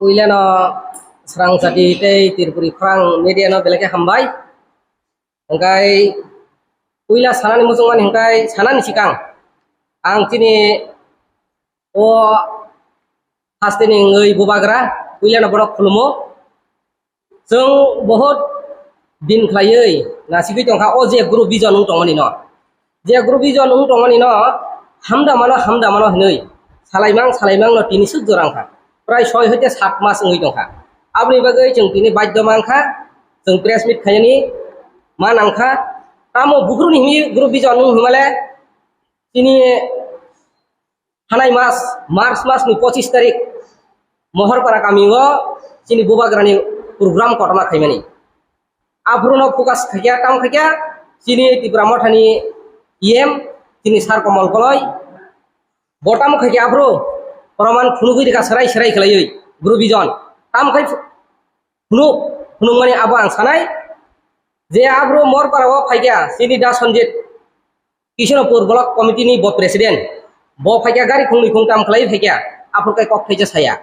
Puilano serang sadi tei tirpuri perang media no belakang hambai, engkai puila sanan musuhan engkai sanan sikang, ang sini pasti nih ngai bubagra puilano borok kulumo, seng bohot din klayai nasi kita engkau je guru bijan untung mani no, je guru bijan untung mani no, hamda mano henui, salaimang no tini sudurang ka. Prai soy hoite 7 মাস ngui dongkha abni bagai jeng tini baidya mangkha jeng press meet khayani manangkha tamo bugru ni himi guru bijan himale tini hanai mas March mas ni 25 tarik mohor para kamingo tini bubagrani program kotama khaimani abruno fokus khaya tam khaya tini tibramothani tini sar komal koloi botam khaya abru Peraman funugui dika serai kelayu guru bijan tam kai funung mani abang sanai je abro mor parawo phaiga sini da sonjit Kishanopur block committee ni bo president bo phaiga gari khungni khungtam khlai phaiga apur kai kok phaija saya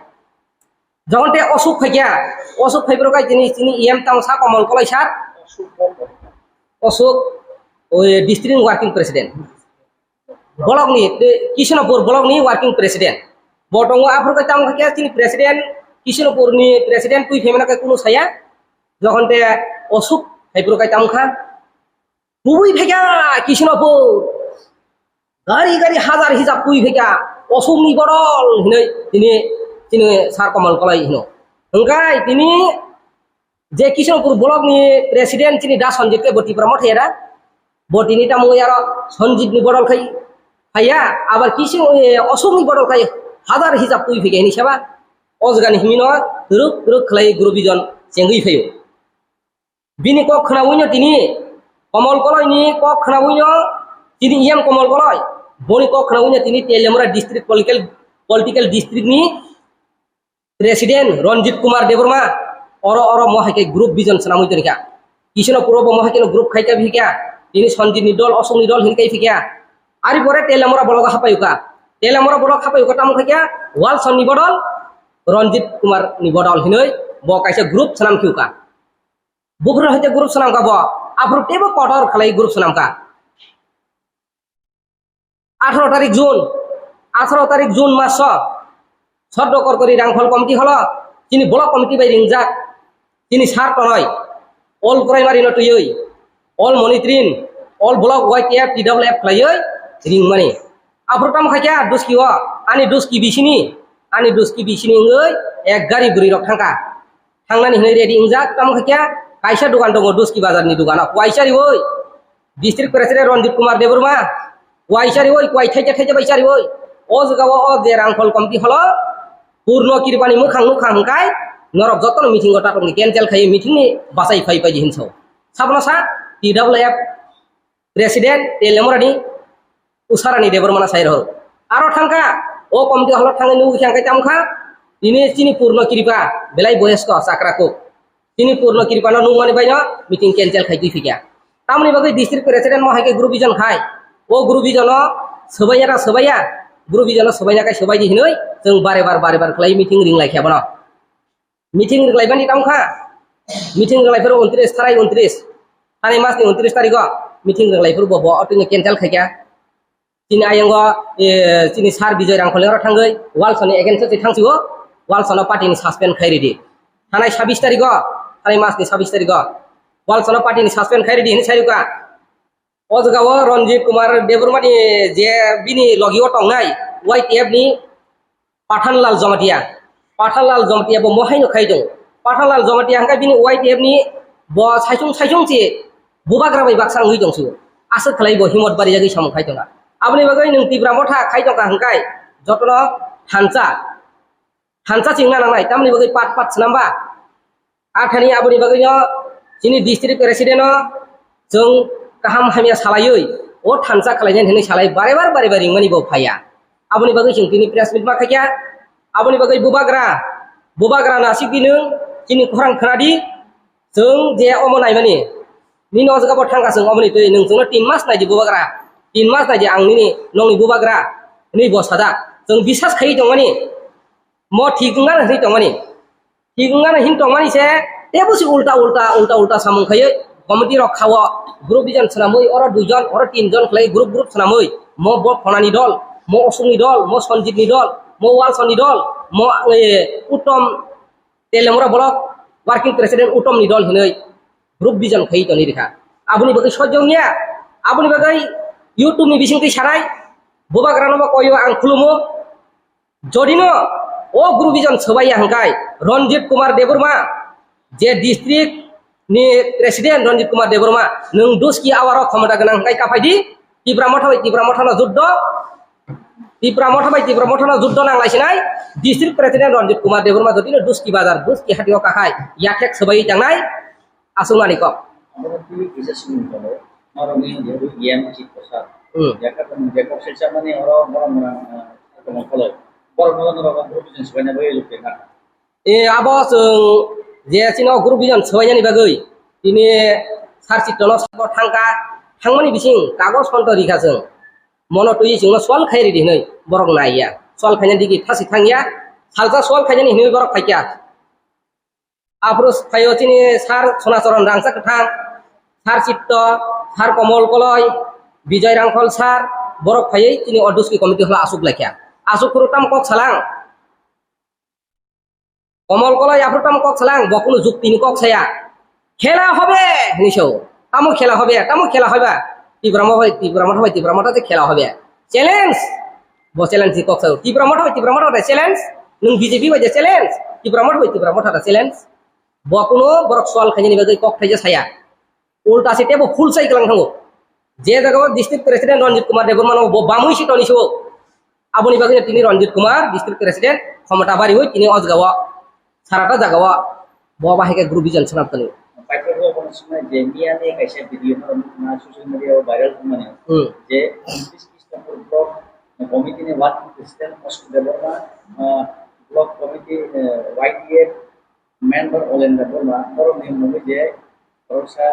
jonte osuk phaibro kai tini tam sa komal kolai sat osuk district working president block ni Kishanopur block ni working president Botongo Afrika tam kaya sini presiden Kishanopur ni presiden kui femena kai kuno saya jokon te osuk haibro kai tam kha bubui phega Kishanopur gari hazar hijab kui phega osuk ni bodol tini sar komal kolai hino engkai tini je Kishanopur blok ni presiden tini da sonjit ke boti promote era boti ni tamu yaro sonjit ni bodol khai haya abar osuk ni bodol khai Hadar hijab kui phege ni seba ozgani himino ruk khlai guru bijan cengui phayo bini kok khnabuino tini komal koloi ni kok khnabuino tini komal koloi boni kok khnabuino tini Telemura district political district ni presiden Ranjit Kumar Deborma oro mohake group bijan sanamui terika Kishanopur bo mohake no group khaika bhika tini sonjit ni dol osung ni dol hinkai phika ari pore Telemura bologa hapayuka Telemura bodol khapai kotam khaya wal son ni bodol Ranjit Kumar ni bodol hinoi bo kaisa group sanam khiuka bugro hoite group sanam ka bo apru tebo kotor khalai group sanam ka 18 tarik June mas সদ্যকর করি রাংফল committee হলো তিনি block committee বাই রিংজাক তিনি সার টনয় all primary নটুই all monitoring all block YTF TWF খাইয় রিং মানি Afrotam khaya duski wa ani duski bisini ngoi ek gari buri rok thangka thangnani hinai ready ingjak tam khaya kaisa dukan dong duski bazar ni dugana waisari oi district president Ranjit Kumar Deborma waisari oi kwai thaija baisari oi o jagawa o je rangfol committee holo purno kirpani mukhang hangkai norok jotono meeting gota tongni cancel khai meeting ni basai phai hinso sabna sa TWF president Telemura ni usarani Debormana sairo aro thangka o komti holo thangai nu khangkai tamkha ini sini purno kiripa belai boyesko sakrako sini purno kiripa no nungmani baino meeting cancel khai difika tamni bagai district president mohake group bijan khai o group bijano sobaya group bijano sobaya kai sobai di hinoi jeng bare bar khlai meeting ring lai khabana meeting ring lai bani tamkha meeting ring lai fer 29 tani mas ni 29 tarikh meeting ring lai fer bo otinge cancel khai Sini ayanggo sini sar bijoy rangkhol ora thangai wal soni against se thangsigo wal sono party ni suspend khairi di hanai 26 tarikh hanai mas ni 26 tarikh wal sono party ni suspend khairi di ni saruka o jagawo Ranjit Kumar Deborma ni je bini logio tongnai YTF ni Pathanlal Jomatia bo mohaino khaidong Pathanlal Jomatia hangkai bini YTF ni bo saisung che bubagra bai baksang hui dongsu asal khlai bo himot bari jagi sam khaitonga Abni bagai nung tibra motha khai tongka hangkai jotono hansa chingna nangai tamni bagai pat snamba athani abni bagai no sini district president no jeng kaham hamia salayoi o hansa khalainya hini salai bare bar ringmani bo phaya abni bagai jeng tini press meet ma khaya abni bagai bubagra nasik dinung sini khorang khnadi jeng je omonai mani ni no jaga bo thangka jeng obni tui nung jengno 3 mas nai di bubagra 3 mas aja ang ini nong ibu bagra ini bos sada jeng bisas khai tongani mo thik ngal hai tongani Hingan hintong mani se tebo si ulta samung khaye komiti rok khawa grup bijan sanamui ora dujon ora tinjon khlai grup sanamui mo bok khonani dol mo osungni dol mo sonjit ni dol mo walson ni dol mo utom telemura blok working president utom ni dol hinoi grup bijan khai to ni rekha abuni bagai sojongnya abuni bagai youtube ni bising ti sarai boba grano ba koyo ang khulumo jodino o grup bijan sobaya hangkai Ronjit Kumar Deburma je district ni presiden Ronjit Kumar Deburma nung duski awaro khomata ganang hangkai kapaidi tibra motha na juddo nang laisinai district presiden Ronjit Kumar Deburma jodino duski bazar duski hatio kakai yakhek sobai jangnai asungani ko আমরা কি কিছু শুনি বলো মারমি যেহেতু জ্ঞান ঠিক কথা জায়গাটা জায়গা শেষা মানে ওরা বড় বড় ফলো বড় বড় রকম প্রফেশন সবাই না বই লোকে না abo sung je sino grup bijan sobai ni bagai ini sar citono sabo thangka thangmani bising kagos konto rikha sung mono tui sing sol khairi di nei borok naiya sol khanya digi thasi thangya salja sol khanya ni hinoi borok khaikya aprus khayo chini sar sonacharon rangsa kathang sar citto sar komol koloi bijoy rangkhol sar borok khayai chini oduski komiti hla asuk lakhya asuk kurutam kok salang কমল কলাই আফরতাম cock সালাং বকুনো যুক্তি নি cock ছায়া খেলা হবে নিশো তামু খেলা হবে তীব্রমঠ খেলা হবে চ্যালেঞ্জ চ্যালেঞ্জ কক সাও তীব্রমঠ চ্যালেঞ্জ নং বিজেপি বাজে চ্যালেঞ্জ তীব্রমঠ চ্যালেঞ্জ বকুনো বরক সওয়াল খাইনি বাগৈ কক থাইজে ছায়া উল্টা সিটে ফুল সাইকেল থাঙ্গো যে জায়গা district president Ranjit Kumar Debbarma বামুই seat নিছো আবনি বাগৈ তিনি রঞ্জিত কুমার ডিস্ট্রিক্ট প্রেসিডেন্ট ক্ষমতা বাড়ি হই তিনি অজগাওয়া সারাটা জাগাওয়া বাবা হেকে গ্রুপ বিজন সনাতনী পাইকারও কোন সময় যে মিয়ানে কাইসা ভিডিও না সোশ্যাল মিডিয়া ভাইরাল মানে যে 29 খ্রিস্টাব্দ ব্লক কমিটি নে working president Ashok Debbarma block committee YTF member Olendra Barma বড় নিয়ম হবে যে পরসা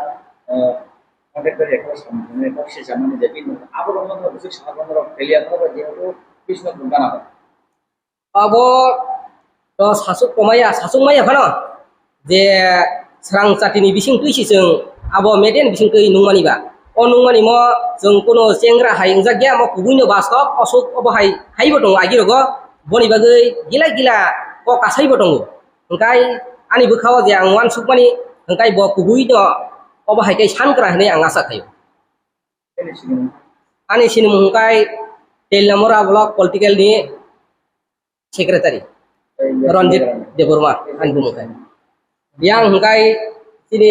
কন্টাক্ট করে একটা সামনে পক্ষে জামানে যে বিন আবার অন্য কিছু সাধারণ ফেলিয়া করা যেহেতু কৃষ্ণ গুণগান হবে abo to sasuk maya phano je serang catini bising tuisi sing abo meden bising kei nungmani ba o nungmani mo jeng kono sengra haing jagya mo kubuino bastop osuk obo hai botong agi rogo boni bagai gila ko kasai botong engkai ani bukhawa je ang wan sukmani engkai bo kubuino obo hai kai sankra hne ang asa khayo ani sinum engkai telamora block political ni secretary Ronjit Deburma Anbu Mukai. Yang hengkai sini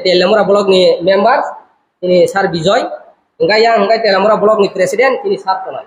Telamura Blok ni members ini Sar Bijoy. Hengkai yang hengkai Telamura Blok ni presiden ini Sar Tonai.